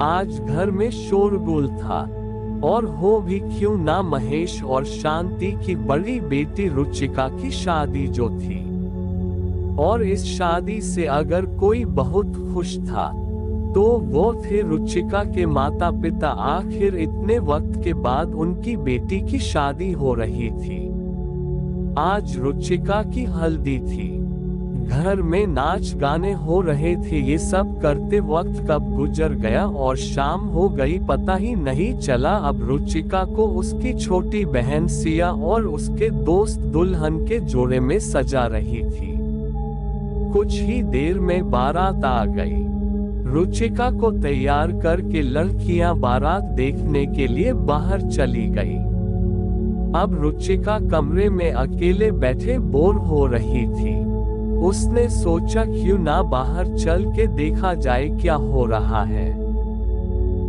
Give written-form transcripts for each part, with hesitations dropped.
आज घर में शोरगुल था, और हो भी क्यों ना महेश और शांति की बड़ी बेटी रुचिका की शादी जो थी। और इस शादी से अगर कोई बहुत खुश था तो वो थे रुचिका के माता पिता। आखिर इतने वक्त के बाद उनकी बेटी की शादी हो रही थी। आज रुचिका की हल्दी थी, घर में नाच गाने हो रहे थे। ये सब करते वक्त कब गुजर गया और शाम हो गई पता ही नहीं चला। अब रुचिका को उसकी छोटी बहन सिया और उसके दोस्त दुल्हन के जोड़े में सजा रही थी। कुछ ही देर में बारात आ गई। रुचिका को तैयार करके लड़कियां बारात देखने के लिए बाहर चली गई। अब रुचिका कमरे में अकेले बैठे बोर हो रही थी। उसने सोचा क्यों ना बाहर चल के देखा जाए क्या हो रहा है।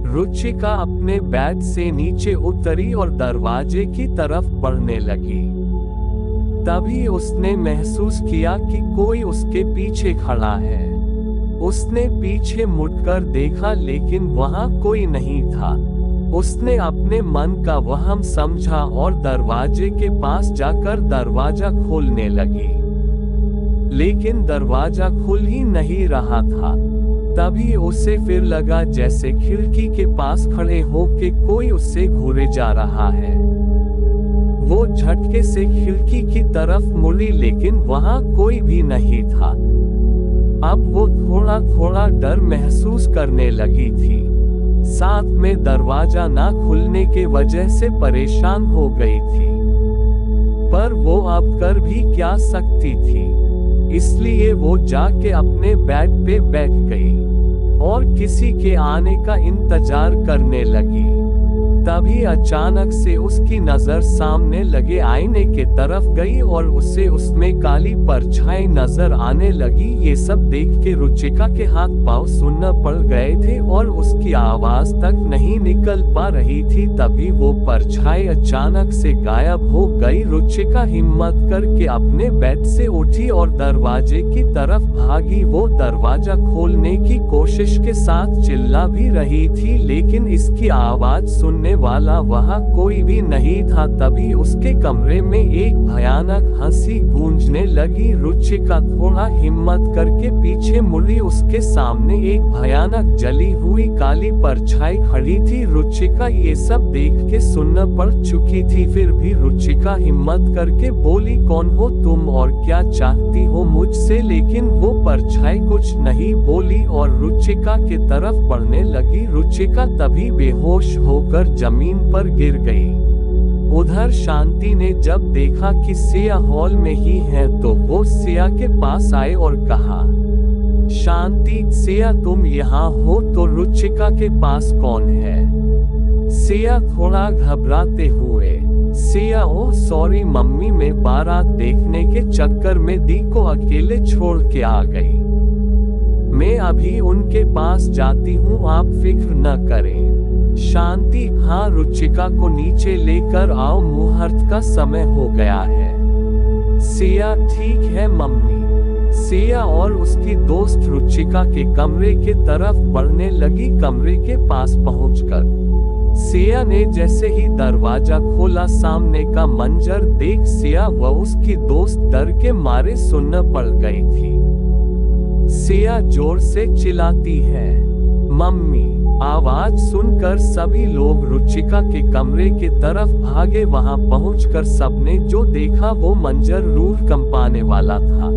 रुचिका अपने बेड से नीचे उतरी और दरवाजे की तरफ बढ़ने लगी। तभी उसने महसूस किया कि कोई उसके पीछे खड़ा है। उसने पीछे मुड़कर देखा लेकिन वहां कोई नहीं था। उसने अपने मन का वहम समझा और दरवाजे के पास जाकर दरवाजा खोलने लगी, लेकिन दरवाजा खुल ही नहीं रहा था। तभी उसे फिर लगा जैसे खिड़की के पास खड़े होके कोई उससे घूरे जा रहा है। वो झटके से खिड़की की तरफ मुड़ी लेकिन वहां कोई भी नहीं था। अब वो थोड़ा थोड़ा डर महसूस करने लगी थी, साथ में दरवाजा ना खुलने के वजह से परेशान हो गई थी। पर वो अब कर भी क्या सकती थी, इसलिए वो जाके अपने बेड पे बैठ गई और किसी के आने का इंतजार करने लगी। तभी अचानक से उसकी नजर सामने लगे आईने के तरफ गई और उसे उसमें काली परछाई नजर आने लगी। ये सब देख के रुचिका के हाथ पांव सुन्न पड़ गए थे और उसकी आवाज तक नहीं निकल पा रही थी। तभी वो परछाई अचानक से गायब हो गई। रुचिका हिम्मत करके अपने बेड से उठी और दरवाजे की तरफ भागी। वो दरवाजा खोलने की कोशिश के साथ चिल्ला भी रही थी, लेकिन इसकी आवाज सुनने वाला वहां कोई भी नहीं था। तभी उसके कमरे में एक भयानक हंसी गूंजने लगी। रुचिका थोड़ा हिम्मत करके पीछे मुड़ी। उसके सामने एक भयानक जली हुई काली परछाई खड़ी थी। रुचिका ये सब देख के सुन्न पड़ चुकी थी, फिर भी रुचिका हिम्मत करके बोली, कौन हो तुम और क्या चाहती हो मुझसे? लेकिन वो परछाई कुछ नहीं बोली और रुचिका के तरफ बढ़ने लगी। रुचिका तभी बेहोश होकर जमीन पर गिर गई। उधर शांति ने जब देखा कि सिया हॉल में ही है तो वो सिया के पास आए और कहा, शांति, सिया तुम यहाँ हो तो रुचिका के पास कौन है? सिया थोड़ा घबराते हुए, सिया, ओह सॉरी मम्मी, मैं बारात देखने के चक्कर में दी को अकेले छोड़ के आ गई। मैं अभी उनके पास जाती हूँ, आप फिक्र न करें। शांति, हाँ, रुचिका को नीचे लेकर आओ, मुहूर्त का समय हो गया है। सिया, ठीक है मम्मी। सिया और उसकी दोस्त रुचिका के कमरे के तरफ बढ़ने लगी। कमरे के पास पहुंचकर सिया ने जैसे ही दरवाजा खोला, सामने का मंजर देख सिया व उसकी दोस्त डर के मारे सुन्न पड़ गई थी। सिया जोर से चिल्लाती है, मम्मी। आवाज सुनकर सभी लोग रुचिका के कमरे की तरफ भागे। वहां पहुंचकर सबने जो देखा वो मंजर रूह कंपाने वाला था।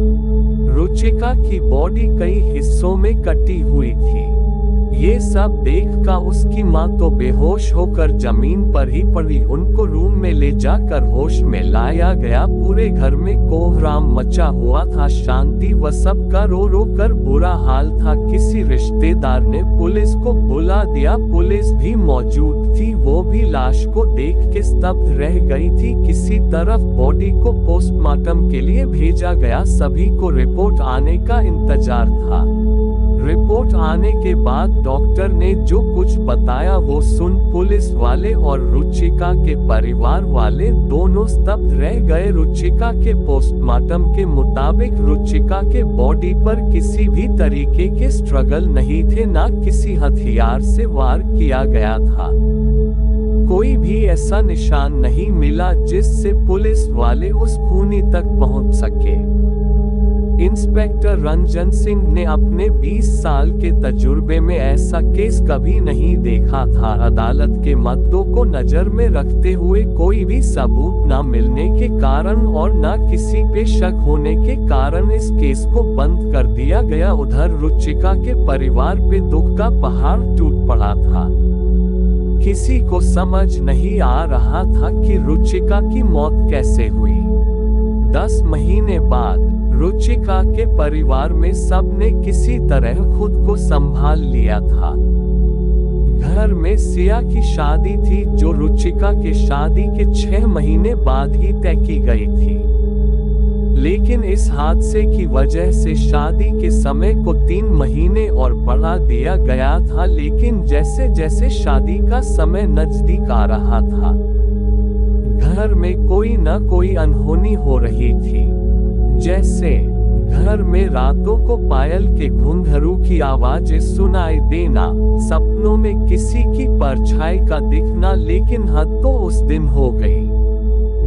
रुचिका की बॉडी कई हिस्सों में कटी हुई थी। ये सब देखकर उसकी माँ तो बेहोश होकर जमीन पर ही पड़ी। उनको रूम में ले जाकर होश में लाया गया। पूरे घर में कोहराम मचा हुआ था। शांति व सबका रो रो कर बुरा हाल था। किसी रिश्तेदार ने पुलिस को बुला दिया। पुलिस भी मौजूद थी, वो भी लाश को देख के स्तब्ध रह गई थी। किसी तरफ बॉडी को पोस्टमार्टम के लिए भेजा गया। सभी को रिपोर्ट आने का इंतजार था। रिपोर्ट आने के बाद डॉक्टर ने जो कुछ बताया वो सुन पुलिस वाले और रुचिका के परिवार वाले दोनों स्तब्ध रह गए। रुचिका के पोस्टमार्टम के मुताबिक रुचिका के बॉडी पर किसी भी तरीके के स्ट्रगल नहीं थे, ना किसी हथियार से वार किया गया था। कोई भी ऐसा निशान नहीं मिला जिससे पुलिस वाले उस खूनी तक पहुंच सके। इंस्पेक्टर रंजन सिंह ने अपने 20 साल के तजुर्बे में ऐसा केस कभी नहीं देखा था। अदालत के मद्दों को नजर में रखते हुए कोई भी सबूत न मिलने के कारण और न किसी पे शक होने के कारण इस केस को बंद कर दिया गया। उधर रुचिका के परिवार पे दुख का पहाड़ टूट पड़ा था। किसी को समझ नहीं आ रहा था कि रुचिका की मौत कैसे हुई। 10 महीने बाद रुचिका के परिवार में सबने किसी तरह खुद को संभाल लिया था। घर में सिया की शादी थी जो रुचिका के शादी के 6 महीने बाद ही तय की गई थी, लेकिन इस हादसे की वजह से शादी के समय को 3 महीने और बढ़ा दिया गया था। लेकिन जैसे जैसे शादी का समय नजदीक आ रहा था, घर में कोई न कोई अनहोनी हो रही थी। जैसे घर में रातों को पायल के घुंघरू की आवाजें सुनाई देना, सपनों में किसी की परछाई का दिखना। लेकिन हद तो उस दिन हो गई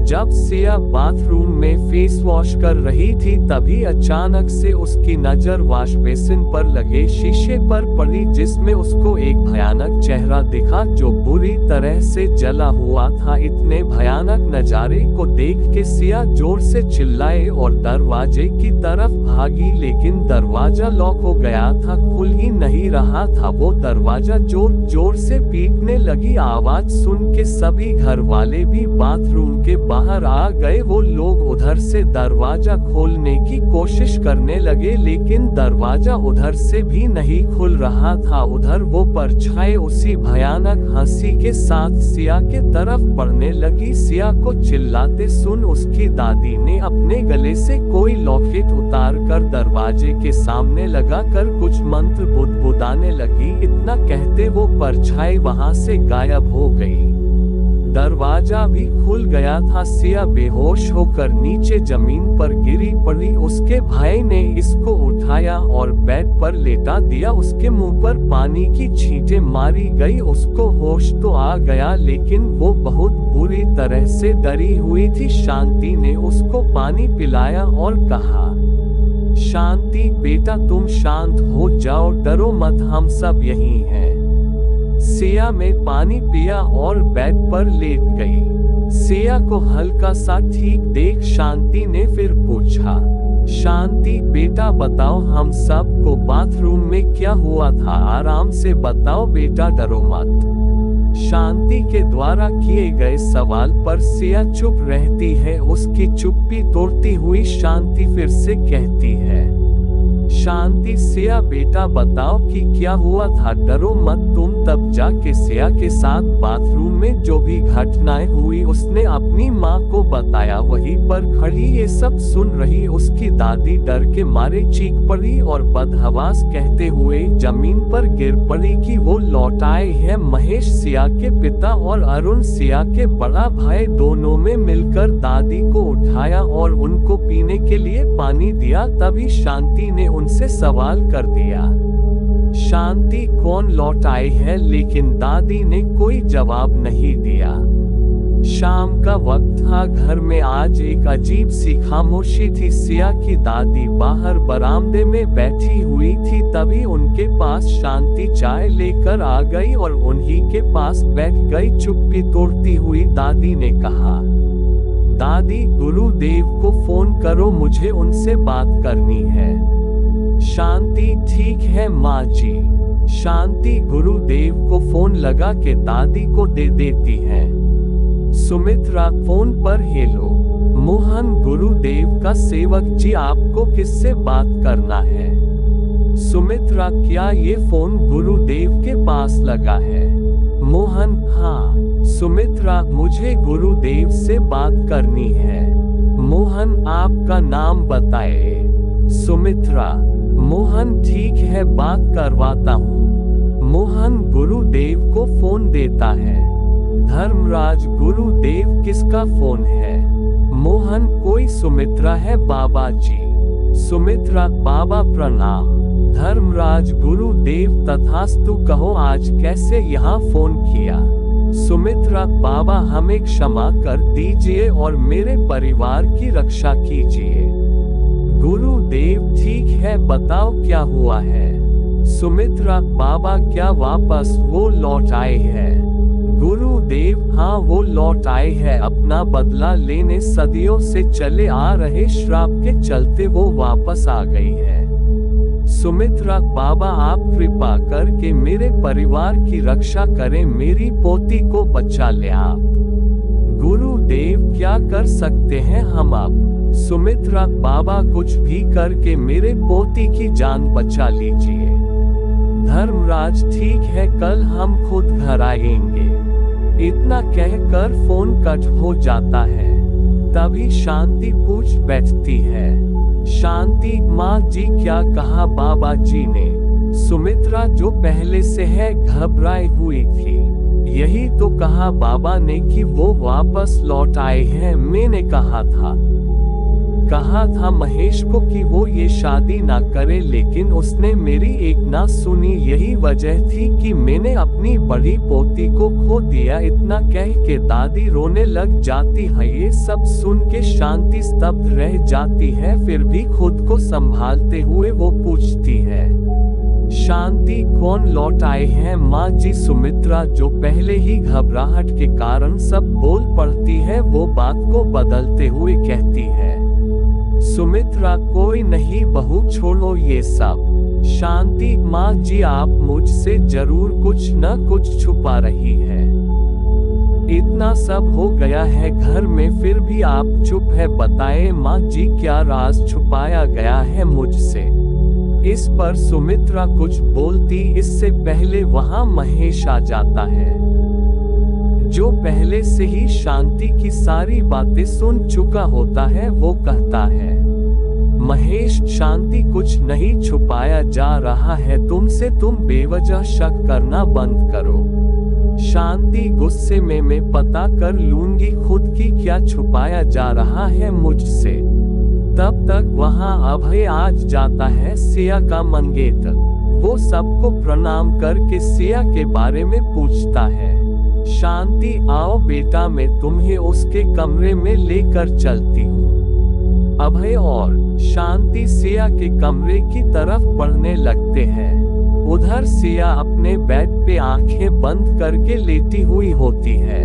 जब सिया बाथरूम में फेस वॉश कर रही थी, तभी अचानक से उसकी नजर वॉश बेसिन पर लगे शीशे पर पड़ी, जिसमें उसको एक भयानक चेहरा दिखा जो बुरी तरह से जला हुआ था। इतने भयानक नजारे को देख के सिया जोर से चिल्लाए और दरवाजे की तरफ भागी, लेकिन दरवाजा लॉक हो गया था, खुल ही नहीं रहा था। वो दरवाजा जोर जोर से पीटने लगी। आवाज सुन के सभी घर वाले भी बाथरूम के बाहर आ गए। वो लोग उधर से दरवाजा खोलने की कोशिश करने लगे, लेकिन दरवाजा उधर से भी नहीं खुल रहा था। उधर वो परछाई उसी भयानक हंसी के साथ सिया के तरफ बढ़ने लगी। सिया को चिल्लाते सुन उसकी दादी ने अपने गले से कोई लॉकेट उतार कर दरवाजे के सामने लगा कर कुछ मंत्र बुदबुदाने लगी। इतना कहते वो परछाई वहां से गायब हो गई। दरवाजा भी खुल गया था। सिया बेहोश होकर नीचे जमीन पर गिरी पड़ी। उसके भाई ने इसको उठाया और बेड पर लेटा दिया। उसके मुंह पर पानी की छींटें मारी गई। उसको होश तो आ गया, लेकिन वो बहुत बुरी तरह से डरी हुई थी। शांति ने उसको पानी पिलाया और कहा, शांति बेटा तुम शांत हो जाओ, डरो मत, हम सब यहीं हैं। सिया में पानी पिया और बेड पर लेट गई। सिया को हल्का सा ठीक देख शांति ने फिर पूछा, शांति बेटा बताओ हम सब को बाथरूम में क्या हुआ था, आराम से बताओ बेटा, डरो मत। शांति के द्वारा किए गए सवाल पर सिया चुप रहती है। उसकी चुप्पी तोड़ती हुई शांति फिर से कहती है, शांति सिया बेटा बताओ कि क्या हुआ था, डरो मत तुम। तब जाके सिया के साथ बाथरूम में जो भी घटनाएं हुई उसने अपनी माँ को बताया। वहीं पर खड़ी ये सब सुन रही उसकी दादी डर के मारे चीख पड़ी और बदहवास कहते हुए जमीन पर गिर पड़ी कि वो लौट आए हैं। महेश सिया के पिता और अरुण सिया के बड़ा भाई दोनों में मिलकर दादी को उठाया और उनको पीने के लिए पानी दिया। तभी शांति ने उनसे सवाल कर दिया, शांति कौन लौट आए हैं, लेकिन दादी ने कोई जवाब नहीं दिया। शाम का वक्त था। घर में आज एक अजीब सी खामोशी थी। सिया की दादी बाहर बरामदे में बैठी हुई थी। तभी उनके पास शांति चाय लेकर आ गई और उन्हीं के पास बैठ गई। चुप्पी तोड़ती हुई दादी ने कहा, दादी गुरुदेव को फोन करो, मुझे उनसे बात करनी है। शांति ठीक है माँ जी। शांति गुरुदेव को फोन लगा के दादी को दे देती है। सुमित्रा फोन पर, हेलो मोहन गुरुदेव का सेवक जी, आपको किससे बात करना है? सुमित्रा क्या ये फोन गुरुदेव के पास लगा है? मोहन हाँ। सुमित्रा मुझे गुरुदेव से बात करनी है। मोहन आपका नाम बताए। सुमित्रा मोहन ठीक है, बात करवाता हूँ। मोहन गुरुदेव को फोन देता है। धर्मराज, गुरुदेव किसका फोन है? मोहन, कोई सुमित्रा है बाबा जी। सुमित्रा, बाबा प्रणाम। धर्मराज, गुरुदेव तथास्तु, कहो आज कैसे यहाँ फोन किया? सुमित्रा, बाबा हमें क्षमा कर दीजिए और मेरे परिवार की रक्षा कीजिए। गुरुदेव, ठीक है, बताओ क्या हुआ है? सुमित्रा, बाबा क्या वापस वो लौट आए हैं? गुरुदेव, हाँ वो लौट आए हैं, अपना बदला लेने। सदियों से चले आ रहे श्राप के चलते वो वापस आ गई है। सुमित्रा, बाबा आप कृपा करके मेरे परिवार की रक्षा करें, मेरी पोती को बचा ले आप। गुरुदेव, क्या कर सकते हैं हम अब? सुमित्रा, बाबा कुछ भी करके मेरे पोती की जान बचा लीजिए। धर्मराज, ठीक है, कल हम खुद घर आएंगे। इतना कहकर फोन कट हो जाता है। तभी शांति पूछ बैठती है। शांति, माँ जी क्या कहा बाबा जी ने? सुमित्रा, जो पहले से है घबराई हुई थी। यही तो कहा बाबा ने कि वो वापस लौट आए हैं। मैंने कहा था महेश को कि वो ये शादी ना करे, लेकिन उसने मेरी एक ना सुनी। यही वजह थी कि मैंने अपनी बड़ी पोती को खो दिया। इतना कह के दादी रोने लग जाती है। ये सब सुन के शांति स्तब्ध रह जाती है, फिर भी खुद को संभालते हुए वो पूछती है, शांति कौन लौट आए हैं माँ जी? सुमित्रा, जो पहले ही घबराहट के कारण सब बोल पड़ती है, वो बात को बदलते हुए कहती है, सुमित्रा कोई नहीं बहू, छोड़ो ये सब। शांति, माँ जी आप मुझसे जरूर कुछ न कुछ छुपा रही है। इतना सब हो गया है घर में, फिर भी आप चुप है। बताए माँ जी क्या राज छुपाया गया है मुझसे? इस पर सुमित्रा कुछ बोलती इससे पहले वहां महेश आ जाता है, जो पहले से ही शांति की सारी बातें सुन चुका होता है। वो कहता है, महेश, शांति कुछ नहीं छुपाया जा रहा है तुमसे, तुम बेवजह शक करना बंद करो। शांति गुस्से में मैं पता कर लूंगी खुद की क्या छुपाया जा रहा है मुझसे। तब तक वहां अभय आज जाता है, सिया का मंगेतर। वो सबको प्रणाम करके सिया के बारे में पूछता है। शांति, आओ बेटा, मैं तुम्हें उसके कमरे में लेकर चलती हूँ। अभय और शांति सिया के कमरे की तरफ बढ़ने लगते हैं। उधर सिया अपने बेड पे आंखें बंद करके लेटी हुई होती है।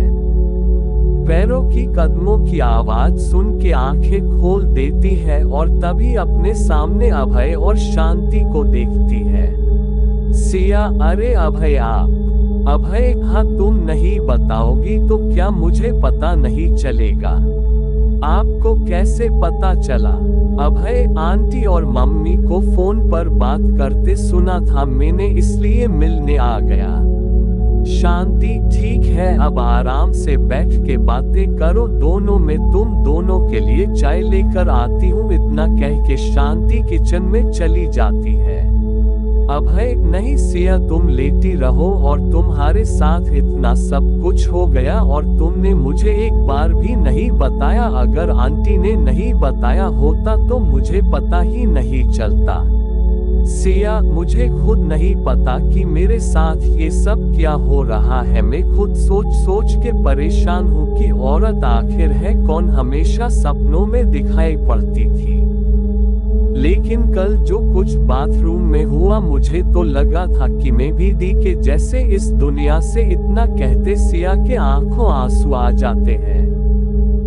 पैरों की कदमों की आवाज सुन के आंखें खोल देती है और तभी अपने सामने अभय और शांति को देखती है। सिया, अरे अभय आप? अभय, हाँ तुम नहीं बताओगी तो क्या मुझे पता नहीं चलेगा? आपको कैसे पता चला? अभय, आंटी और मम्मी को फोन पर बात करते सुना था मैंने, इसलिए मिलने आ गया। शांति, ठीक है, अब आराम से बैठ के बातें करो दोनों में, तुम दोनों के लिए चाय लेकर आती हूँ। इतना कह के शांति किचन में चली जाती है। अभय, नहीं सिया, तुम लेटी रहो, और तुम्हारे साथ इतना सब कुछ हो गया और तुमने मुझे एक बार भी नहीं बताया। अगर आंटी ने नहीं बताया होता तो मुझे पता ही नहीं चलता। सिया, मुझे खुद नहीं पता कि मेरे साथ ये सब क्या हो रहा है। मैं खुद सोच सोच के परेशान हूँ कि औरत आखिर है कौन, हमेशा सपनों में दिखाई पड़ती थी। लेकिन कल जो कुछ बाथरूम में हुआ, मुझे तो लगा था कि मैं भी दी के जैसे इस दुनिया से। इतना कहते सिया के आंखों आंसू आ जाते हैं।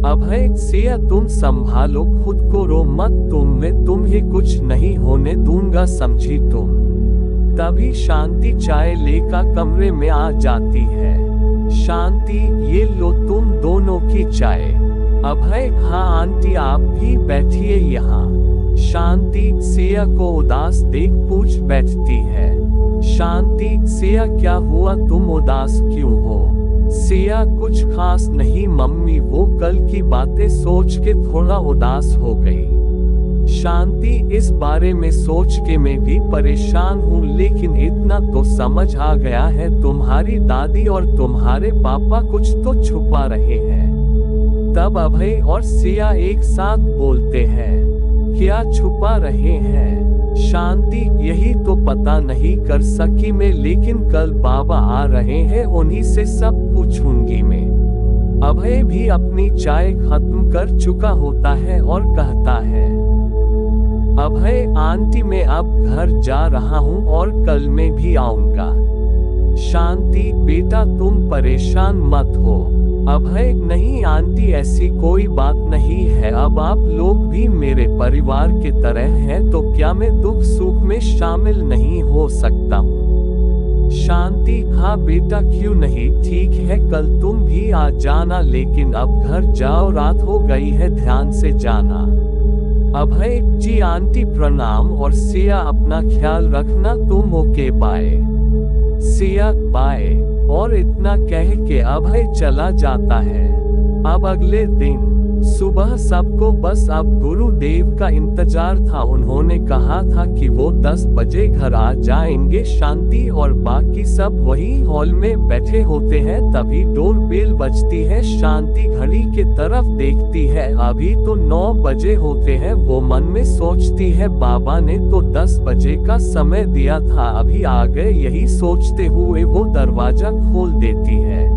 अभय, सिया तुम संभालो खुद को, रो मत मैं तुम्हें कुछ नहीं होने दूंगा, समझी तुम? तभी शांति चाय लेकर कमरे में आ जाती है। शांति, ये लो तुम दोनों की चाय। अभय, हाँ आंटी आप भी बैठिए यहाँ। शांति सिया को उदास देख पूछ बैठती है। शांति, सिया क्या हुआ, तुम उदास क्यों हो? सिया, कुछ खास नहीं मम्मी, वो कल की बातें सोच के थोड़ा उदास हो गई। शांति, इस बारे में सोच के मैं भी परेशान हूँ, लेकिन इतना तो समझ आ गया है, तुम्हारी दादी और तुम्हारे पापा कुछ तो छुपा रहे हैं। तब अभय और सिया एक साथ बोलते हैं, क्या छुपा रहे हैं? शांति, यही तो पता नहीं कर सकी मैं, लेकिन कल बाबा आ रहे हैं, उन्हीं से सब पूछूंगी मैं। अभय भी अपनी चाय खत्म कर चुका होता है और कहता है, अभय आंटी, मैं अब घर जा रहा हूँ और कल मैं भी आऊंगा। शांति, बेटा तुम परेशान मत हो। अभय, नहीं आंटी, ऐसी कोई बात नहीं है, अब आप लोग भी मेरे परिवार के तरह हैं, तो क्या मैं दुख सुख में शामिल नहीं हो सकता हूँ? शांति, हाँ बेटा क्यों नहीं, ठीक है कल तुम भी आ जाना, लेकिन अब घर जाओ, रात हो गई है, ध्यान से जाना। अभय, जी आंटी प्रणाम, और सिया अपना ख्याल रखना तुम, ओके बाय। सिया, बाय। और इतना कह के अभय चला जाता है। अब अगले दिन सुबह सबको बस अब गुरुदेव का इंतजार था। उन्होंने कहा था कि वो 10 बजे घर आ जाएंगे। शांति और बाकी सब वही हॉल में बैठे होते हैं, तभी डोर बेल बजती है। शांति घड़ी के तरफ देखती है, अभी तो 9 बजे होते हैं। वो मन में सोचती है, बाबा ने तो 10 बजे का समय दिया था, अभी आ गए। यही सोचते हुए वो दरवाजा खोल देती है।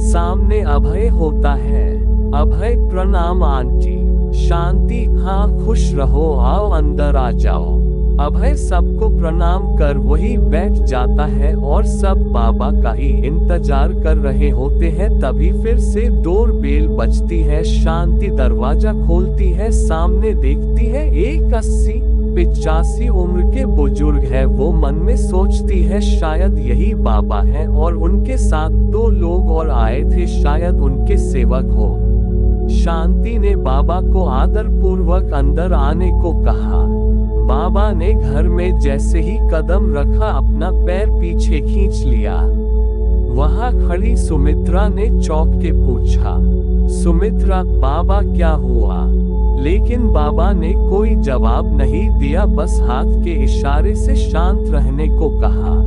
सामने अभय होता है। अभय, प्रणाम आंटी। शांति, हाँ खुश रहो, आओ अंदर आ जाओ। अभय सबको प्रणाम कर वही बैठ जाता है और सब बाबा का ही इंतजार कर रहे होते हैं। तभी फिर से डोर बेल बजती है। शांति दरवाजा खोलती है, सामने देखती है एक 80-85 उम्र के बुजुर्ग है। वो मन में सोचती है शायद यही बाबा है, और उनके साथ 2 लोग और आए थे, शायद उनके सेवक हो। शांति ने बाबा को आदर पूर्वक अंदर आने को कहा। बाबा ने घर में जैसे ही कदम रखा, अपना पैर पीछे खींच लिया। वहां खड़ी सुमित्रा ने चौंक के पूछा, सुमित्रा बाबा क्या हुआ? लेकिन बाबा ने कोई जवाब नहीं दिया, बस हाथ के इशारे से शांत रहने को कहा।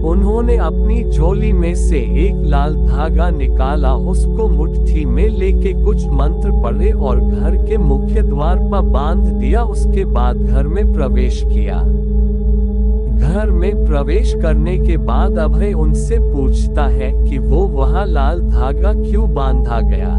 उन्होंने अपनी झोली में से एक लाल धागा निकाला, उसको मुट्ठी में लेके कुछ मंत्र पढ़े और घर के मुख्य द्वार पर बांध दिया। उसके बाद घर में प्रवेश किया। घर में प्रवेश करने के बाद अभय उनसे पूछता है कि वो वहाँ लाल धागा क्यों बांधा गया?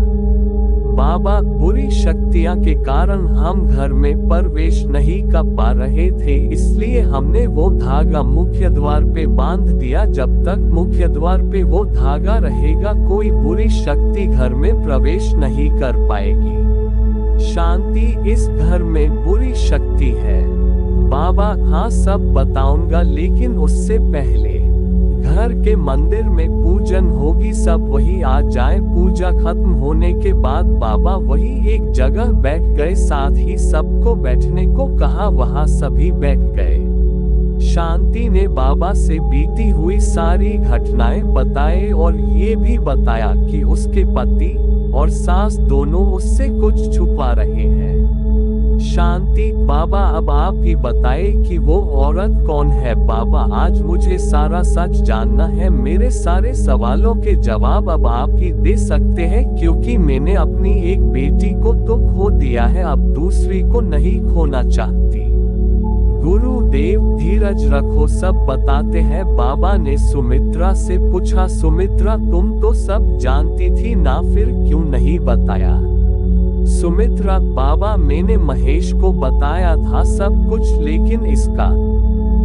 बाबा, बुरी शक्तियां के कारण हम घर में प्रवेश नहीं कर पा रहे थे, इसलिए हमने वो धागा मुख्य द्वार पे बांध दिया। जब तक मुख्य द्वार पे वो धागा रहेगा, कोई बुरी शक्ति घर में प्रवेश नहीं कर पाएगी। शांति, इस घर में बुरी शक्ति है? बाबा, हाँ सब बताऊंगा, लेकिन उससे पहले घर के मंदिर में पूजन होगी, सब वही आ जाए। पूजा खत्म होने के बाद बाबा वही एक जगह बैठ गए, साथ ही सबको बैठने को कहा, वहां सभी बैठ गए। शांति ने बाबा से बीती हुई सारी घटनाएं बताए और ये भी बताया कि उसके पति और सास दोनों उससे कुछ छुपा रहे हैं। शांति, बाबा अब आप ही बताए कि वो औरत कौन है? बाबा, आज मुझे सारा सच जानना है। मेरे सारे सवालों के जवाब अब आप ही दे सकते हैं, क्योंकि मैंने अपनी एक बेटी को तो खो दिया है, अब दूसरी को नहीं खोना चाहती। गुरुदेव धीरज रखो, सब बताते हैं। बाबा ने सुमित्रा से पूछा, सुमित्रा तुम तो सब जानती थी ना, फिर क्यों नहीं बताया? सुमित्रा, बाबा मैंने महेश को बताया था सब कुछ, लेकिन इसका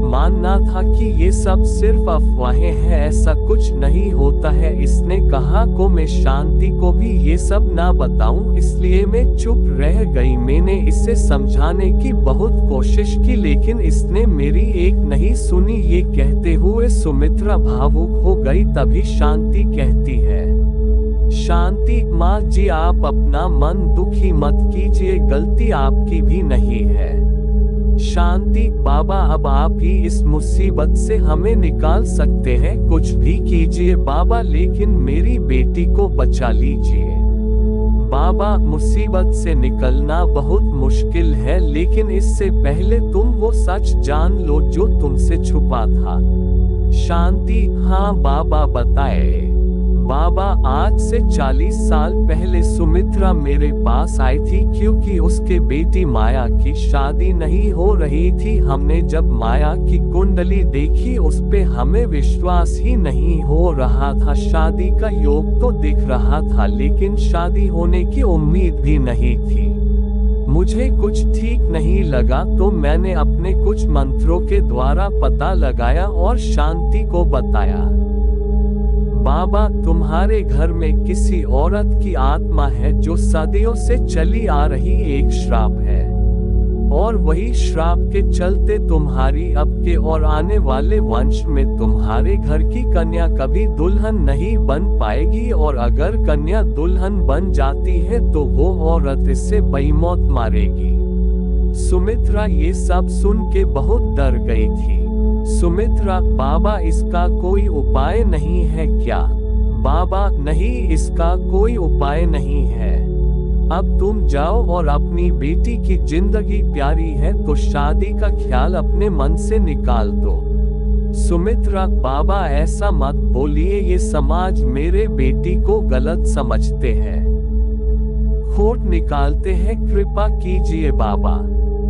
मानना था कि ये सब सिर्फ अफवाहें हैं, ऐसा कुछ नहीं होता है। इसने कहा को मैं शांति को भी ये सब ना बताऊं, इसलिए मैं चुप रह गई। मैंने इसे समझाने की बहुत कोशिश की, लेकिन इसने मेरी एक नहीं सुनी। ये कहते हुए सुमित्रा भावुक हो गई। तभी शांति कहती है, शांति माँ जी आप अपना मन दुखी मत कीजिए, गलती आपकी भी नहीं है। शांति, बाबा अब आप ही इस मुसीबत से हमें निकाल सकते हैं, कुछ भी कीजिए बाबा, लेकिन मेरी बेटी को बचा लीजिए। बाबा, मुसीबत से निकलना बहुत मुश्किल है, लेकिन इससे पहले तुम वो सच जान लो जो तुमसे छुपा था। शांति: हाँ बाबा, बताए। बाबा, आज से 40 साल पहले सुमित्रा मेरे पास आई थी क्योंकि उसके बेटी माया की शादी नहीं हो रही थी। हमने जब माया की कुंडली देखी उस पे हमें विश्वास ही नहीं हो रहा था। शादी का योग तो दिख रहा था लेकिन शादी होने की उम्मीद भी नहीं थी। मुझे कुछ ठीक नहीं लगा तो मैंने अपने कुछ मंत्रों के द्वारा पता लगाया और शांति को बताया। बाबा, तुम्हारे घर में किसी औरत की आत्मा है जो सदियों से चली आ रही एक श्राप है, और वही श्राप के चलते तुम्हारी अब के और आने वाले वंश में तुम्हारे घर की कन्या कभी दुल्हन नहीं बन पाएगी, और अगर कन्या दुल्हन बन जाती है तो वो औरत इससे बेमौत मारेगी। सुमित्रा ये सब सुन के बहुत डर गई थी। सुमित्रा: बाबा, इसका कोई उपाय नहीं है क्या? बाबा: नहीं, इसका कोई उपाय नहीं है। अब तुम जाओ और अपनी बेटी की जिंदगी प्यारी है तो शादी का ख्याल अपने मन से निकाल दो। सुमित्रा: बाबा, ऐसा मत बोलिए, ये समाज मेरे बेटी को गलत समझते हैं, खोट निकालते हैं, कृपा कीजिए बाबा।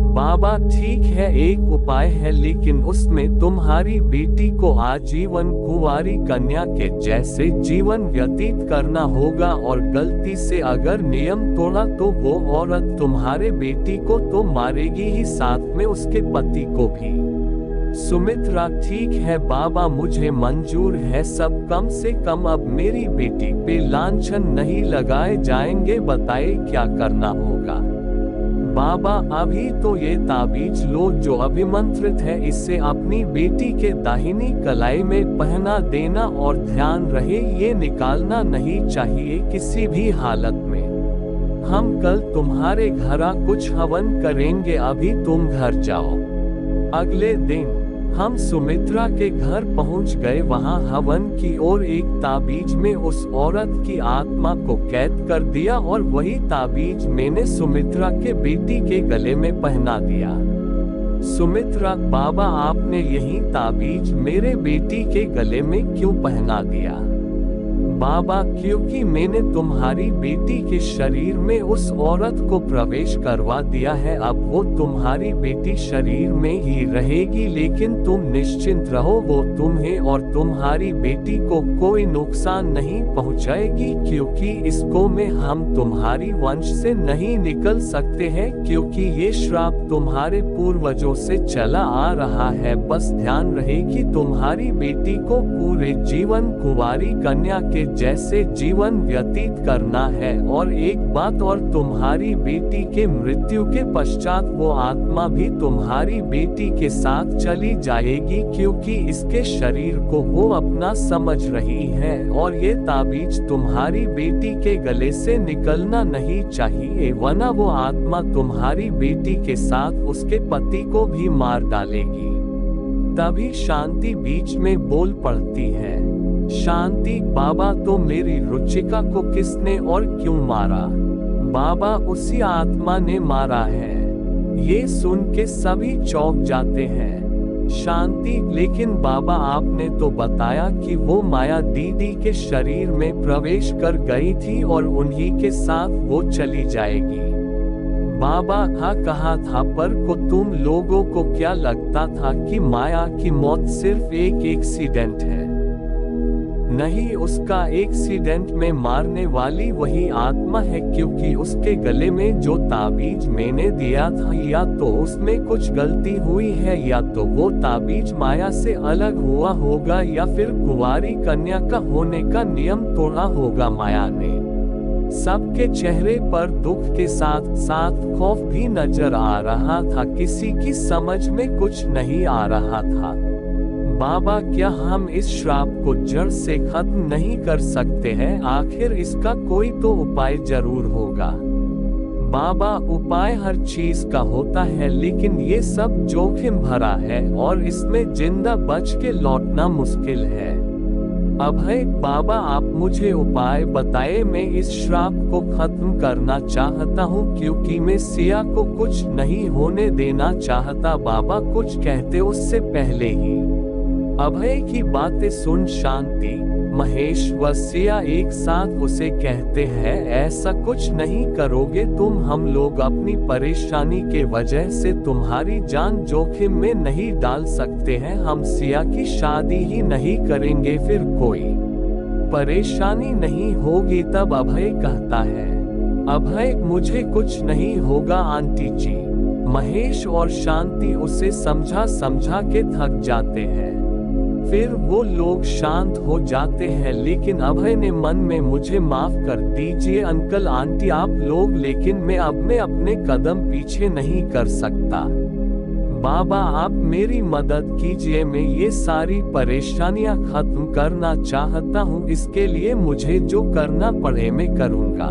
बाबा: ठीक है, एक उपाय है, लेकिन उसमें तुम्हारी बेटी को आजीवन कुंवारी कन्या के जैसे जीवन व्यतीत करना होगा, और गलती से अगर नियम तोड़ा तो वो औरत तुम्हारे बेटी को तो मारेगी ही, साथ में उसके पति को भी। सुमित्रा: ठीक है बाबा, मुझे मंजूर है सब। कम से कम अब मेरी बेटी पे लांछन नहीं लगाए जाएंगे। बताइए क्या करना होगा? बाबा, अभी तो ये ताबीज लो जो अभिमंत्रित है, इससे अपनी बेटी के दाहिनी कलाई में पहना देना, और ध्यान रहे ये निकालना नहीं चाहिए किसी भी हालत में। हम कल तुम्हारे घर कुछ हवन करेंगे, अभी तुम घर जाओ। अगले दिन हम सुमित्रा के घर पहुंच गए। वहां हवन की और एक ताबीज में उस औरत की आत्मा को कैद कर दिया, और वही ताबीज मैंने सुमित्रा के बेटी के गले में पहना दिया। सुमित्रा: बाबा, आपने यही ताबीज मेरे बेटी के गले में क्यों पहना दिया? बाबा, क्योंकि मैंने तुम्हारी बेटी के शरीर में उस औरत को प्रवेश करवा दिया है। अब वो तुम्हारी बेटी शरीर में ही रहेगी, लेकिन तुम निश्चिंत रहो, वो तुम्हें और तुम्हारी बेटी को कोई नुकसान नहीं पहुंचाएगी, क्योंकि इसको में हम तुम्हारी वंश से नहीं निकल सकते हैं, क्योंकि ये श्राप तुम्हारे पूर्वजों से चला आ रहा है। बस ध्यान रहे कि तुम्हारी बेटी को पूरे जीवन कुंवारी कन्या के जैसे जीवन व्यतीत करना है। और एक बात और, तुम्हारी बेटी के मृत्यु के पश्चात वो आत्मा भी तुम्हारी बेटी के साथ चली जाएगी, क्योंकि इसके शरीर को वो अपना समझ रही है, और ये ताबीज तुम्हारी बेटी के गले से निकलना नहीं चाहिए, वरना वो आत्मा तुम्हारी बेटी के साथ उसके पति को भी मार डालेगी। तभी शांति बीच में बोल पड़ती है। शांति: बाबा, तो मेरी रुचिका को किसने और क्यों मारा? बाबा, उसी आत्मा ने मारा है। ये सुन के सभी चौंक जाते हैं। शांति: लेकिन बाबा, आपने तो बताया कि वो माया दीदी के शरीर में प्रवेश कर गई थी और उन्हीं के साथ वो चली जाएगी। बाबा, हाँ कहा था, पर को तुम लोगों को क्या लगता था कि माया की मौत सिर्फ एक एक्सीडेंट है? नहीं, उसका एक्सीडेंट में मारने वाली वही आत्मा है, क्योंकि उसके गले में जो ताबीज मैंने दिया था, या तो उसमें कुछ गलती हुई है, या तो वो ताबीज माया से अलग हुआ होगा, या फिर कुंवारी कन्या का होने का नियम तोड़ा होगा माया ने। सबके चेहरे पर दुख के साथ साथ खौफ भी नजर आ रहा था, किसी की समझ में कुछ नहीं आ रहा था। बाबा, क्या हम इस श्राप को जड़ से खत्म नहीं कर सकते हैं? आखिर इसका कोई तो उपाय जरूर होगा। बाबा, उपाय हर चीज का होता है, लेकिन ये सब जोखिम भरा है और इसमें जिंदा बच के लौटना मुश्किल है। अभय बाबा आप मुझे उपाय बताए, मैं इस श्राप को खत्म करना चाहता हूँ क्योंकि मैं सिया को कुछ नहीं होने देना चाहता। बाबा कुछ कहते उससे पहले ही अभय की बातें सुन शांति, महेश व सिया एक साथ उसे कहते हैं ऐसा कुछ नहीं करोगे तुम, हम लोग अपनी परेशानी के वजह से तुम्हारी जान जोखिम में नहीं डाल सकते हैं, हम सिया की शादी ही नहीं करेंगे, फिर कोई परेशानी नहीं होगी। तब अभय कहता है अभय मुझे कुछ नहीं होगा आंटी जी। महेश और शांति उसे समझा समझा के थक जाते हैं, फिर वो लोग शांत हो जाते हैं। लेकिन अभय ने मन में मुझे माफ कर दीजिए अंकल आंटी आप लोग, लेकिन मैं अपने कदम पीछे नहीं कर सकता। बाबा आप मेरी मदद कीजिए, मैं ये सारी परेशानियां खत्म करना चाहता हूँ, इसके लिए मुझे जो करना पड़े मैं करूँगा।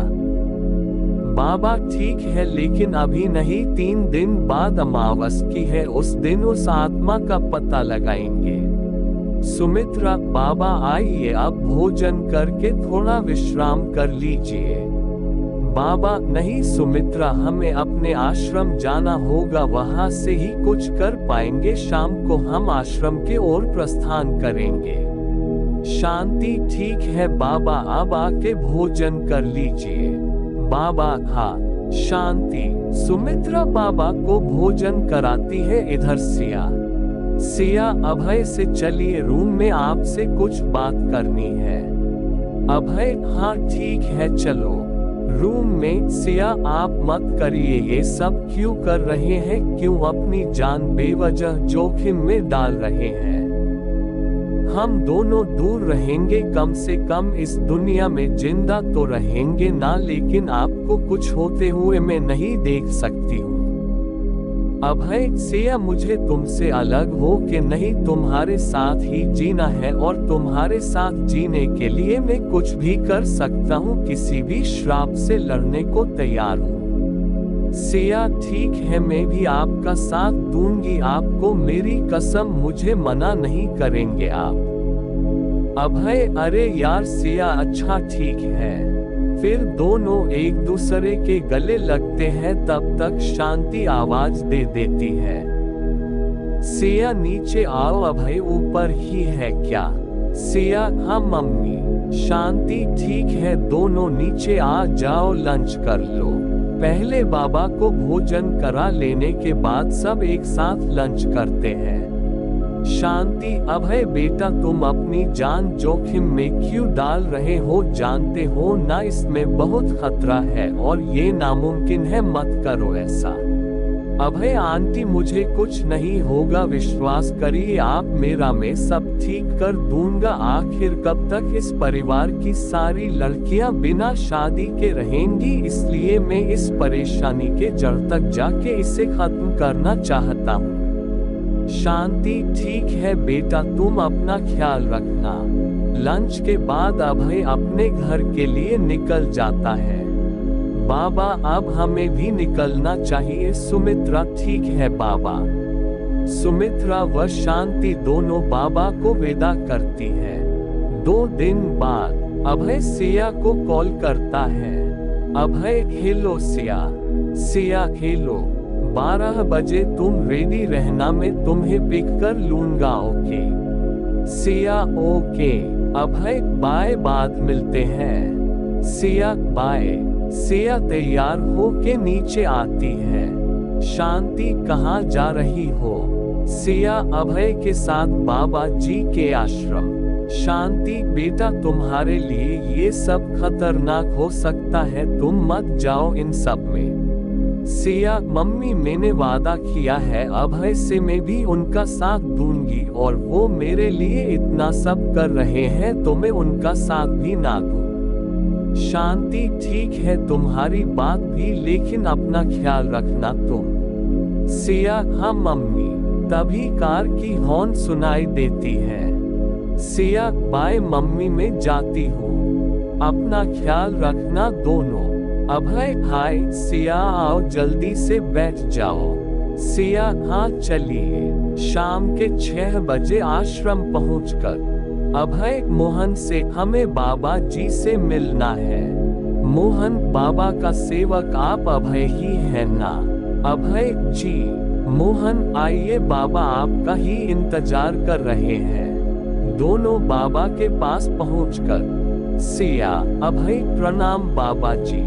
बाबा ठीक है लेकिन अभी नहीं, 3 दिन बाद अमावस की है, उस दिन उस आत्मा का पता लगाएंगे। सुमित्रा बाबा आइए अब भोजन करके थोड़ा विश्राम कर लीजिए। बाबा नहीं सुमित्रा हमें अपने आश्रम जाना होगा, वहां से ही कुछ कर पाएंगे, शाम को हम आश्रम के ओर प्रस्थान करेंगे। शांति ठीक है बाबा अब आके भोजन कर लीजिए। बाबा हाँ। शांति सुमित्रा बाबा को भोजन कराती है। इधर सिया अभय से चलिए रूम में आपसे कुछ बात करनी है। अभय हाँ ठीक है चलो। रूम में सिया आप मत करिए, ये सब क्यों कर रहे हैं, क्यों अपनी जान बेवजह जोखिम में डाल रहे हैं। हम दोनों दूर रहेंगे, कम से कम इस दुनिया में जिंदा तो रहेंगे ना, लेकिन आपको कुछ होते हुए मैं नहीं देख सकती हूँ। अभय सिया मुझे तुमसे अलग हो के नहीं, तुम्हारे साथ ही जीना है और तुम्हारे साथ जीने के लिए मैं कुछ भी कर सकता हूँ, किसी भी श्राप से लड़ने को तैयार हूँ। सिया ठीक है मैं भी आपका साथ दूंगी, आपको मेरी कसम, मुझे मना नहीं करेंगे आप। अभय अरे यार सिया अच्छा ठीक है। फिर दोनों एक दूसरे के गले लगते हैं, तब तक शांति आवाज दे देती है सिया नीचे आओ। अभय ऊपर ही है क्या? सिया हाँ मम्मी। शांति ठीक है दोनों नीचे आ जाओ, लंच कर लो। पहले बाबा को भोजन करा लेने के बाद सब एक साथ लंच करते हैं। शांति अभय बेटा तुम अपनी जान जोखिम में क्यों डाल रहे हो, जानते हो ना इसमें बहुत खतरा है और ये नामुमकिन है, मत करो ऐसा। अभय आंटी मुझे कुछ नहीं होगा, विश्वास करिए आप मेरा, मैं सब ठीक कर दूंगा। आखिर कब तक इस परिवार की सारी लड़कियां बिना शादी के रहेंगी, इसलिए मैं इस परेशानी के जड़ तक जाके इसे खत्म करना चाहता हूँ। शांति ठीक है बेटा तुम अपना ख्याल रखना। लंच के बाद अभय अपने घर के लिए निकल जाता है। बाबा अब हमें भी निकलना चाहिए। सुमित्रा ठीक है बाबा। सुमित्रा व शांति दोनों बाबा को विदा करती है। 2 दिन बाद अभय सिया को कॉल करता है। अभय हेलो सिया हेलो, 12 बजे तुम रेडी रहना, मैं तुम्हें पिक कर लूंगा ओके। सिया ओके। अभय बाय बाद मिलते हैं। सिया बाय। सिया तैयार हो के नीचे आती है। शांति कहाँ जा रही हो? सिया अभय के साथ बाबा जी के आश्रम। शांति बेटा तुम्हारे लिए ये सब खतरनाक हो सकता है, तुम मत जाओ इन सब में। सिया मम्मी मैंने वादा किया है अभय से मैं भी उनका साथ दूंगी, और वो मेरे लिए इतना सब कर रहे हैं तो मैं उनका साथ भी ना दूं। शांति ठीक है तुम्हारी बात भी, लेकिन अपना ख्याल रखना तुम। सिया हाँ मम्मी। तभी कार की हॉर्न सुनाई देती है। सिया बाय मम्मी मैं जाती हूँ, अपना ख्याल रखना दोनों। अभय हाय। सिया आओ जल्दी से बैठ जाओ। सिया हाँ चलिए। शाम के 6 बजे आश्रम पहुंचकर अभय मोहन से हमें बाबा जी से मिलना है। मोहन बाबा का सेवक आप अभय ही है ना? अभय जी। मोहन आइए, बाबा आपका ही इंतजार कर रहे हैं। दोनों बाबा के पास पहुंचकर सिया, अभय प्रणाम बाबा जी।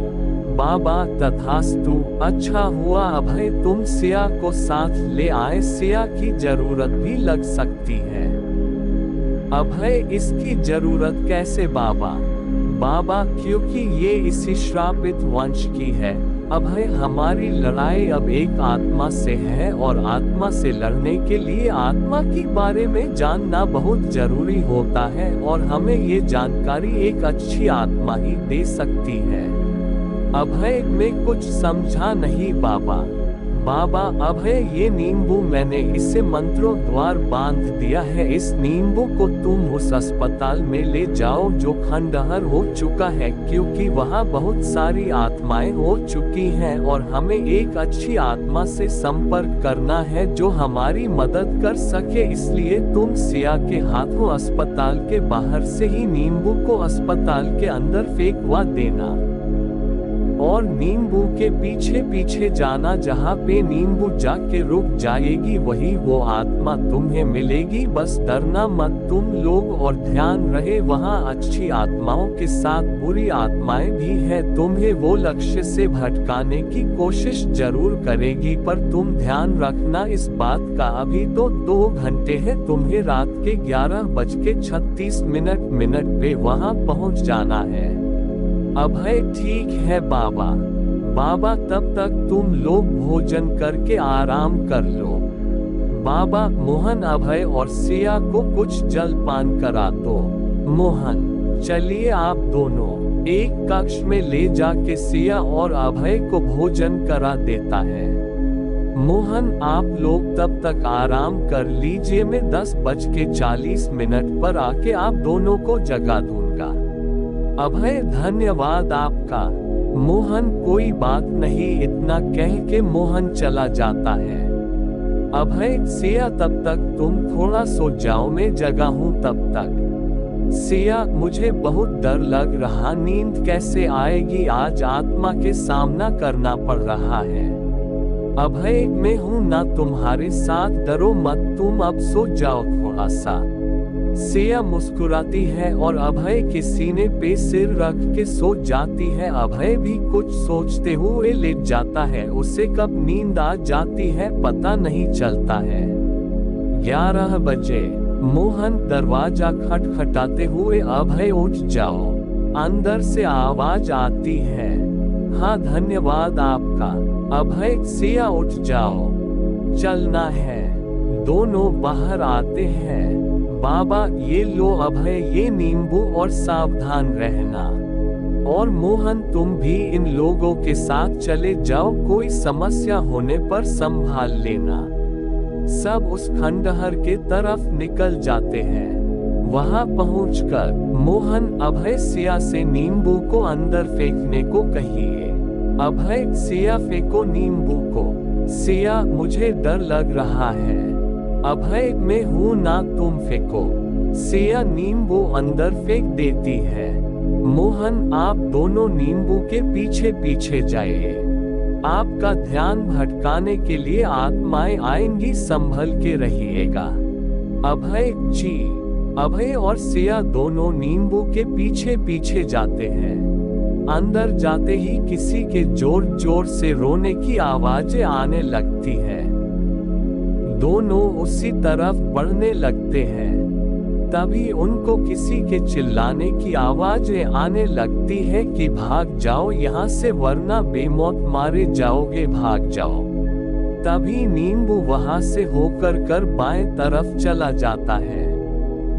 बाबा तथास्तु। अच्छा हुआ अभय तुम सिया को साथ ले आए, सिया की जरूरत भी लग सकती है। अभय इसकी जरूरत कैसे बाबा? बाबा क्योंकि ये इसी श्रापित वंश की है। अभय हमारी लड़ाई अब एक आत्मा से है और आत्मा से लड़ने के लिए आत्मा के बारे में जानना बहुत जरूरी होता है और हमें ये जानकारी एक अच्छी आत्मा ही दे सकती है। अभय में कुछ समझा नहीं बाबा। बाबा अभय ये नींबू मैंने इसे मंत्रों द्वार बांध दिया है, इस नींबू को तुम उस अस्पताल में ले जाओ जो खंडहर हो चुका है, क्योंकि वहाँ बहुत सारी आत्माएं हो चुकी हैं और हमें एक अच्छी आत्मा से संपर्क करना है जो हमारी मदद कर सके। इसलिए तुम सिया के हाथों अस्पताल के बाहर से ही नींबू को अस्पताल के अंदर फेंकवा देना और नींबू के पीछे पीछे जाना, जहाँ पे नींबू जाके रुक जाएगी वही वो आत्मा तुम्हें मिलेगी। बस डरना मत तुम लोग और ध्यान रहे वहाँ अच्छी आत्माओं के साथ बुरी आत्माएं भी हैं, तुम्हें वो लक्ष्य से भटकाने की कोशिश जरूर करेगी, पर तुम ध्यान रखना इस बात का। अभी तो 2 घंटे है, तुम्हें रात के 11:36 पे वहाँ पहुँच जाना है। अभय ठीक है बाबा। बाबा तब तक तुम लोग भोजन करके आराम कर लो। बाबा मोहन अभय और सिया को कुछ जलपान करा दो। मोहन चलिए आप दोनों एक कक्ष में ले जाके सिया और अभय को भोजन करा देता है। मोहन आप लोग तब तक आराम कर लीजिए, मैं 10:40 पर आके आप दोनों को जगा दूंगा। अभय धन्यवाद आपका। मोहन कोई बात नहीं, इतना कह के मोहन चला जाता है। अभय सिया तब तक तुम थोड़ा सो जाओ, मैं जगा हूँ तब तक। सिया मुझे बहुत डर लग रहा, नींद कैसे आएगी, आज आत्मा के सामना करना पड़ रहा है। अभय मैं हूँ ना तुम्हारे साथ, डरो मत, तुम अब सो जाओ थोड़ा सा। सिया मुस्कुराती है और अभय के सीने पे सिर रख के सो जाती है। अभय भी कुछ सोचते हुए लेट जाता है, उसे कब नींद आ जाती है पता नहीं चलता है। 11 बजे मोहन दरवाजा खटखटाते हुए अभय उठ जाओ, अंदर से आवाज आती है। हाँ धन्यवाद आपका। अभय सिया उठ जाओ, चलना है। दोनों बाहर आते हैं। बाबा ये लो अभय ये नींबू और सावधान रहना। और मोहन तुम भी इन लोगों के साथ चले जाओ, कोई समस्या होने पर संभाल लेना। सब उस खंडहर के तरफ निकल जाते हैं। वहां पहुंचकर मोहन अभय सिया से नींबू को अंदर फेंकने को कहिए। अभय सिया फेंको नींबू को। सिया मुझे डर लग रहा है। अभय मैं हूँ ना, तुम फेंको। सिया नींबू अंदर फेंक देती है। मोहन आप दोनों नींबू के पीछे पीछे जाइए, आपका ध्यान भटकाने के लिए आत्माएं आएंगी, संभल के रहिएगा। अभय जी। अभय और सिया दोनों नींबू के पीछे पीछे जाते हैं। अंदर जाते ही किसी के जोर जोर से रोने की आवाजें आने लगती है। दोनों उसी तरफ बढ़ने लगते हैं। तभी उनको किसी के चिल्लाने की आवाजें आने लगती है कि भाग जाओ यहाँ से वरना बेमौत मारे जाओगे, भाग जाओ। तभी नींबू वहां से होकर बाएं तरफ चला जाता है।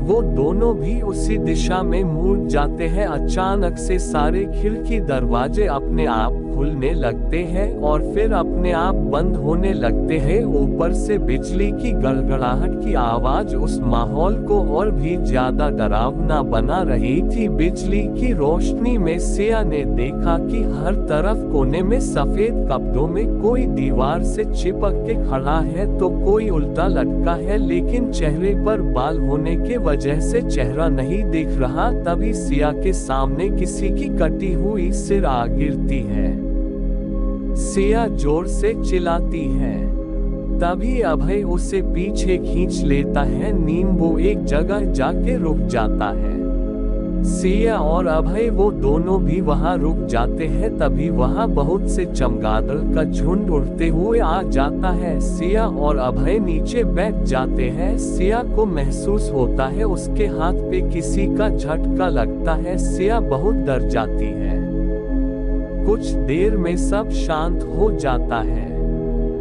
वो दोनों भी उसी दिशा में मुड़ जाते हैं। अचानक से सारे खिड़की दरवाजे अपने आप खुलने लगते हैं और फिर अपने आप बंद होने लगते हैं। ऊपर से बिजली की गड़गड़ाहट की आवाज उस माहौल को और भी ज्यादा डरावना बना रही थी। बिजली की रोशनी में सिया ने देखा कि हर तरफ कोने में सफेद कपड़ों में कोई दीवार से चिपक के खड़ा है तो कोई उल्टा लटका है, लेकिन चेहरे पर बाल होने के वजह से चेहरा नहीं दिख रहा। तभी सिया के सामने किसी की कटी हुई सिर आ गिरती है। सिया जोर से चिल्लाती है। तभी अभय उसे पीछे खींच लेता है। नींबू एक जगह जाके रुक जाता है। सिया और अभय वो दोनों भी वहां रुक जाते हैं। तभी वहां बहुत से चमगादड़ का झुंड उड़ते हुए आ जाता है। सिया और अभय नीचे बैठ जाते हैं। सिया को महसूस होता है उसके हाथ पे किसी का झटका लगता है। सिया बहुत डर जाती है। कुछ देर में सब शांत हो जाता है।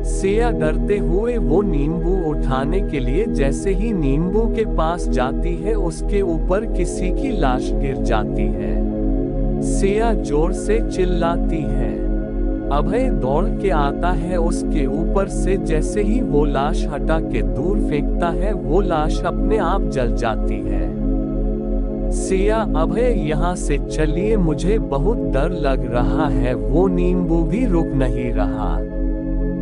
सिया डरते हुए वो नींबू उठाने के लिए जैसे ही नींबू के पास जाती है उसके ऊपर किसी की लाश गिर जाती है। सिया जोर से चिल्लाती है। अभय दौड़ के आता है उसके ऊपर से। जैसे ही वो लाश हटा के दूर फेंकता है वो लाश अपने आप जल जाती है। सिया, अभय यहाँ से चलिए, मुझे बहुत डर लग रहा है। वो नींबू भी रुक नहीं रहा।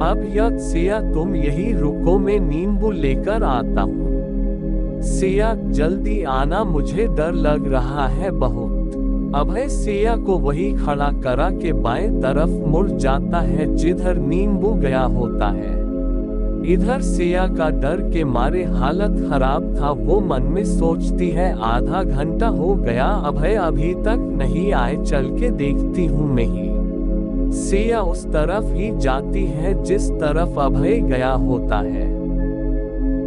अब यद सिया तुम यही रुको, मैं नींबू लेकर आता हूँ। सिया जल्दी आना, मुझे डर लग रहा है बहुत। अभय सिया को वही खड़ा करा के बाएं तरफ मुड़ जाता है जिधर नींबू गया होता है। इधर सिया का डर के मारे हालत खराब था। वो मन में सोचती है आधा घंटा हो गया, अभय अभी तक नहीं आए, चल के देखती हूँ मैं ही। सिया उस तरफ ही जाती है जिस तरफ अभय गया होता है।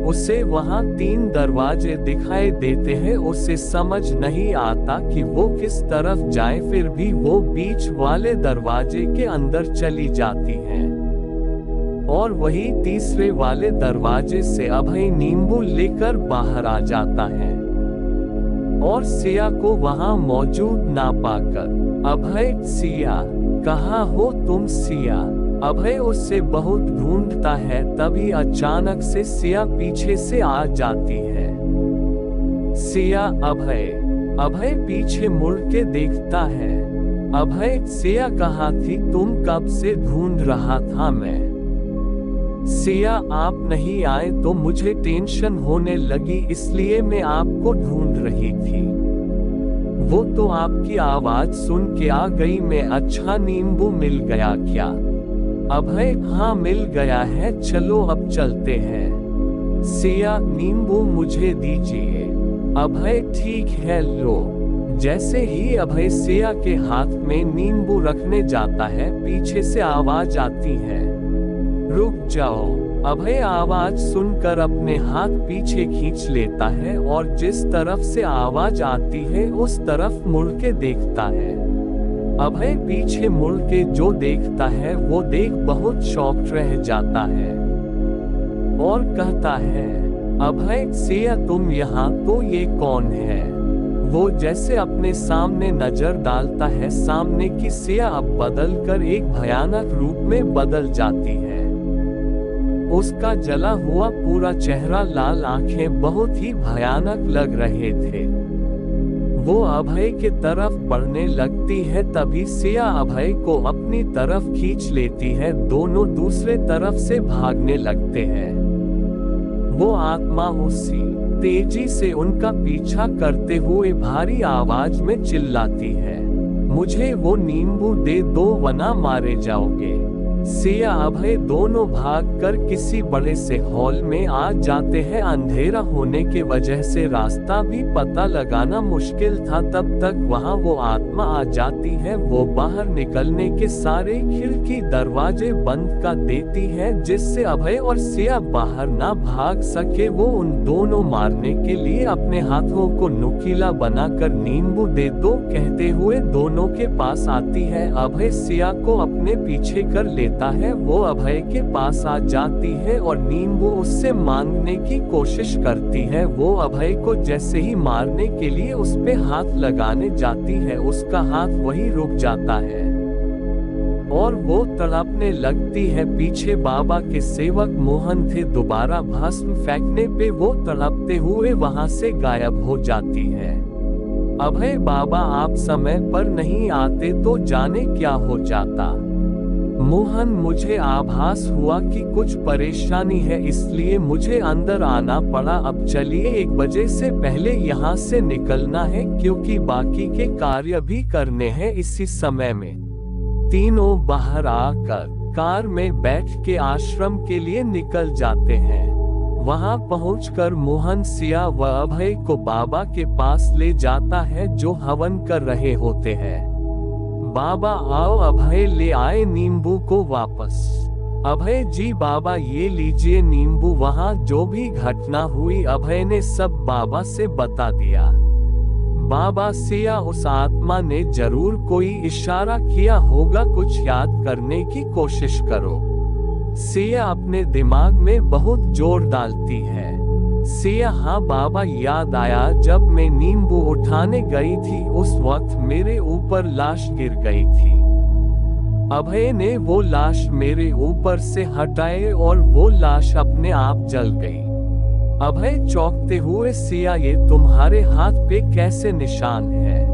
उसे वहां 3 दरवाजे दिखाई देते हैं। उसे समझ नहीं आता कि वो किस तरफ जाए, फिर भी वो बीच वाले दरवाजे के अंदर चली जाती है और वही तीसरे वाले दरवाजे से अभय नींबू लेकर बाहर आ जाता है और सिया को वहां मौजूद ना पाकर अभय, सिया कहाँ हो तुम? सिया, अभय उससे बहुत ढूंढता है। तभी अचानक से सिया पीछे से आ जाती है। सिया, अभय पीछे मुड़ के देखता है। अभय, सिया कहाँ थी? तुम कब से ढूंढ रहा था मैं। सिया, आप नहीं आए तो मुझे टेंशन होने लगी, इसलिए मैं आपको ढूंढ रही थी। वो तो आपकी आवाज सुन के आ गई मैं। अच्छा, नींबू मिल गया क्या? अभय, हाँ मिल गया है, चलो अब चलते हैं। सिया, नींबू मुझे दीजिए। अभय, ठीक है लो। जैसे ही अभय सिया के हाथ में नींबू रखने जाता है पीछे से आवाज आती है, रुक जाओ। अभय आवाज सुनकर अपने हाथ पीछे खींच लेता है और जिस तरफ से आवाज आती है उस तरफ मुड़ के देखता है। अभय पीछे मुड़ के जो देखता है वो देख बहुत शॉक्ड रह जाता है और कहता है, अभय, सिया तुम यहाँ, तो ये कौन है? वो जैसे अपने सामने नजर डालता है, सामने की सिया अब बदलकर एक भयानक रूप में बदल जाती है। उसका जला हुआ पूरा चेहरा, लाल आंखें बहुत ही भयानक लग रहे थे। वो अभय के तरफ बढ़ने लगती है। तभी सिया अभय को अपनी तरफ खींच लेती है। दोनों दूसरे तरफ से भागने लगते हैं। वो आत्मा उसी तेजी से उनका पीछा करते हुए भारी आवाज में चिल्लाती है, मुझे वो नींबू दे दो वरना मारे जाओगे। सिया अभय दोनों भागकर किसी बड़े से हॉल में आ जाते हैं। अंधेरा होने के वजह से रास्ता भी पता लगाना मुश्किल था। तब तक वहां वो आत्मा आ जाती है। वो बाहर निकलने के सारे खिड़की दरवाजे बंद कर देती है जिससे अभय और सिया बाहर ना भाग सके। वो उन दोनों मारने के लिए अपने हाथों को नुकीला बनाकर नींबू दे दो कहते हुए दोनों के पास आती है। अभय सिया को अपने पीछे कर लेता है। वो अभय के पास आ जाती है और नींबू उससे मांगने की कोशिश करती है। वो अभय को जैसे ही मारने के लिए उस पे हाथ लगाने जाती है, उसका हाथ वही रुक जाता है। और वो तड़पने लगती है। पीछे बाबा के सेवक मोहन थे। दोबारा भस्म फेंकने पे वो तड़पते हुए वहां से गायब हो जाती है। अभय बाबा, आप समय पर नहीं आते तो जाने क्या हो जाता। मोहन, मुझे आभास हुआ कि कुछ परेशानी है, इसलिए मुझे अंदर आना पड़ा। अब चलिए, 1 बजे से पहले यहाँ से निकलना है, क्योंकि बाकी के कार्य भी करने हैं इसी समय में। तीनों बाहर आकर कार में बैठ के आश्रम के लिए निकल जाते हैं। वहां पहुंचकर मोहन सिया व अभय को बाबा के पास ले जाता है, जो हवन कर रहे होते हैं। बाबा, आओ। अभय ले आए नींबू को वापस। अभय जी, बाबा ये लीजिए नींबू। वहां जो भी घटना हुई अभय ने सब बाबा से बता दिया। बाबा, सिया, उस आत्मा ने जरूर कोई इशारा किया होगा, कुछ याद करने की कोशिश करो। सिया अपने दिमाग में बहुत जोर डालती है। सिया, हाँ बाबा, याद आया, जब मैं नींबू उठाने गई थी उस वक्त मेरे ऊपर लाश गिर गई थी। अभय ने वो लाश मेरे ऊपर से हटाए और वो लाश अपने आप जल गई। अभय चौंकते हुए, सिया, ये तुम्हारे हाथ पे कैसे निशान है?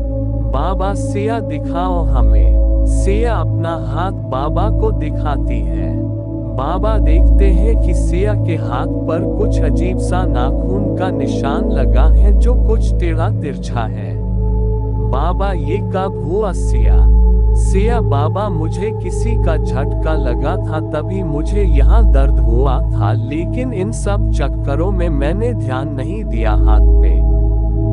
बाबा, सिया दिखाओ हमें। सिया अपना हाथ बाबा को दिखाती है। बाबा देखते हैं कि सिया के हाथ पर कुछ अजीब सा नाखून का निशान लगा है, जो कुछ टेढ़ा तिरछा है। बाबा, ये कब हुआ सिया? सिया, बाबा, मुझे किसी का झटका लगा था, तभी मुझे यहाँ दर्द हुआ था, लेकिन इन सब चक्करों में मैंने ध्यान नहीं दिया हाथ पे।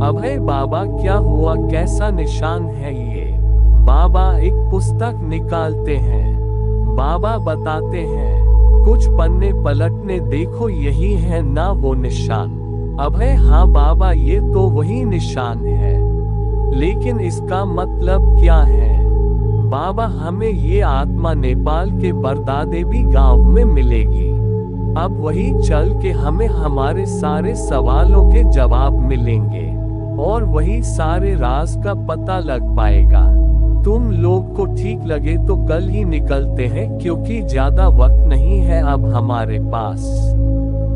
अभय, बाबा क्या हुआ, कैसा निशान है ये? बाबा एक पुस्तक निकालते हैं। बाबा बताते हैं, कुछ पन्ने पलटने देखो, यही है ना वो निशान? अभय, हाँ बाबा, ये तो वही निशान है, लेकिन इसका मतलब क्या है? बाबा, हमें ये आत्मा नेपाल के बरदादेवी गांव में मिलेगी। अब वही चल के हमें हमारे सारे सवालों के जवाब मिलेंगे और वही सारे राज का पता लग पाएगा। तुम लोग को ठीक लगे तो कल ही निकलते हैं, क्योंकि ज्यादा वक्त नहीं है अब हमारे पास।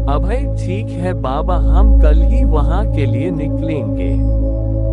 अभय, ठीक है बाबा, हम कल ही वहां के लिए निकलेंगे।